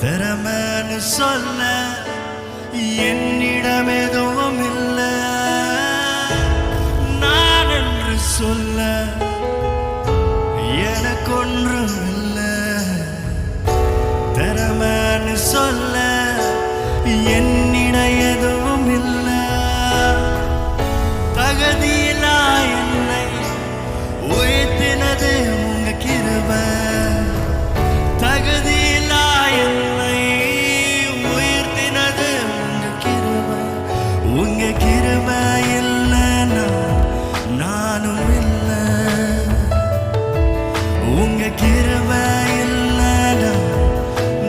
திறமைன்னு சொல்ல என்னிடம் எதுவும் இல்லை, நான் என்று சொல்ல எனக்கு ஒன்றும் இல்லை. திறமைன்னு சொல்ல என்னிடம் எதுவும் இல்லை, தகுதியிலா என்னை உயர்த்தினது உங்க கிருபை. தகுதியிலா என்னை உயர்த்தினது உங்க கிருபை. உங்க கிருபை இல்லைன்னா நானும் இல்லை, உங்க கிருபை இல்லைன்னா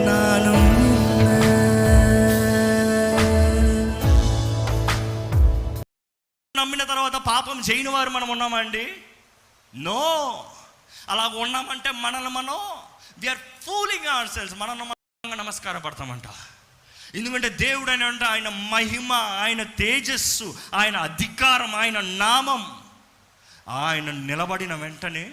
நானும் இல்லை. నమ్మిన తర్వాత పాపం చేయని వారు మనం ఉన్నామా అండి? నో. అలా ఉన్నామంటే మనల్ని మనం వీఆర్ ఫూలింగ్ అవర్ సెల్స్. మనం నమస్కారం పడతామంట. ఎందుకంటే దేవుడు అని అంటే ఆయన మహిమ, ఆయన తేజస్సు, ఆయన అధికారం, ఆయన నామం, ఆయన నిలబడిన వెంటనే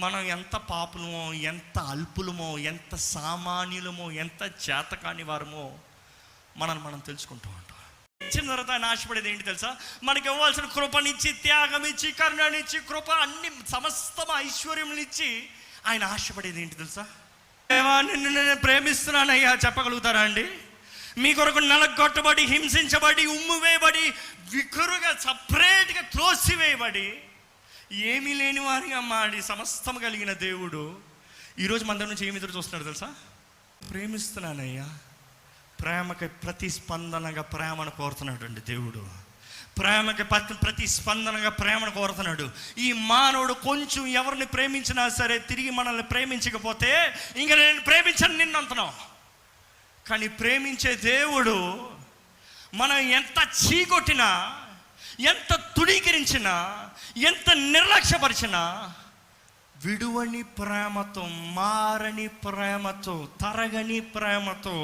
మనం ఎంత పాపులమో, ఎంత అల్పులమో, ఎంత సామాన్యులమో, ఎంత చేతకాని వారమో మనల్ని మనం తెలుసుకుంటూ ఉంటాం. ఇచ్చిన తర్వాత ఆయన ఆశపడేది ఏంటి తెలుసా? మనకి ఇవ్వాల్సిన కృపనిచ్చి, త్యాగం ఇచ్చి, కరుణనిచ్చి, కృప అన్ని సమస్తం ఐశ్వర్యములిచ్చి ఆయన ఆశపడేది ఏంటి తెలుసా? నిన్ను నేను ప్రేమిస్తున్నానయ్యా చెప్పగలుగుతారా అండి? మీ కొరకు నలగొట్టబడి, హింసించబడి, ఉమ్ము వేయబడి, వికురుగా సపరేట్గా త్రోసివేయబడి, ఏమీ లేని వారిగా మాడి సమస్తం కలిగిన దేవుడు ఈరోజు మన దగ్గర నుంచి ఏమి ఎదురు చూస్తున్నాడు తెలుసా? ప్రేమిస్తున్నానయ్యా. ప్రేమకి ప్రతిస్పందనగా ప్రేమను కోరుతున్నాడు అండి దేవుడు. ప్రేమకి ప్రతిస్పందనగా ప్రేమను కోరుతున్నాడు. ఈ మానవుడు కొంచెం ఎవరిని ప్రేమించినా సరే తిరిగి మనల్ని ప్రేమించకపోతే ఇంక నేను ప్రేమించను నిన్ను అంటున్నాం. కానీ ప్రేమించే దేవుడు మనం ఎంత చీకొట్టినా, ఎంత తుడీకరించినా, ఎంత నిర్లక్ష్యపరిచినా విడువని ప్రేమతో, మారని ప్రేమతో, తరగని ప్రేమతో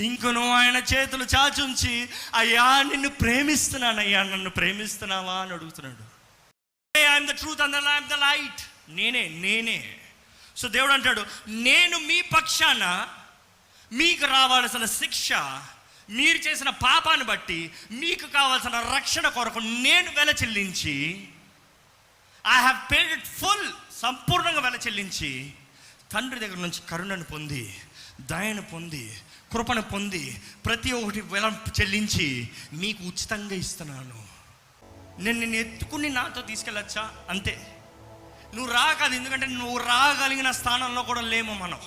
ఇంకను ఆయన చేతులు చాచుంచి అయ్యా నిన్ను ప్రేమిస్తున్నానయ్యా, నన్ను ప్రేమిస్తున్నావా అని అడుగుతున్నాడు. I'm the truth and I'm the light. నేనే. సో దేవుడు అంటాడు, నేను మీ పక్షాన మీకు రావాల్సిన శిక్ష, మీరు చేసిన పాపాన్ని బట్టి మీకు కావాల్సిన రక్షణ కొరకు నేను వెల చెల్లించి, I have paid it full, సంపూర్ణంగా వెల చెల్లించి తండ్రి దగ్గర నుంచి కరుణను పొంది, దయను పొంది, కృపను పొంది ప్రతి ఒక్కటి వెల చెల్లించి మీకు ఉచితంగా ఇస్తున్నాను. నేను నిన్ను ఎత్తుకుని నాతో తీసుకెళ్ళచ్చా? అంతే. నువ్వు రాకాదు, ఎందుకంటే నువ్వు రాగలిగిన స్థానంలో కూడా లేము మనం.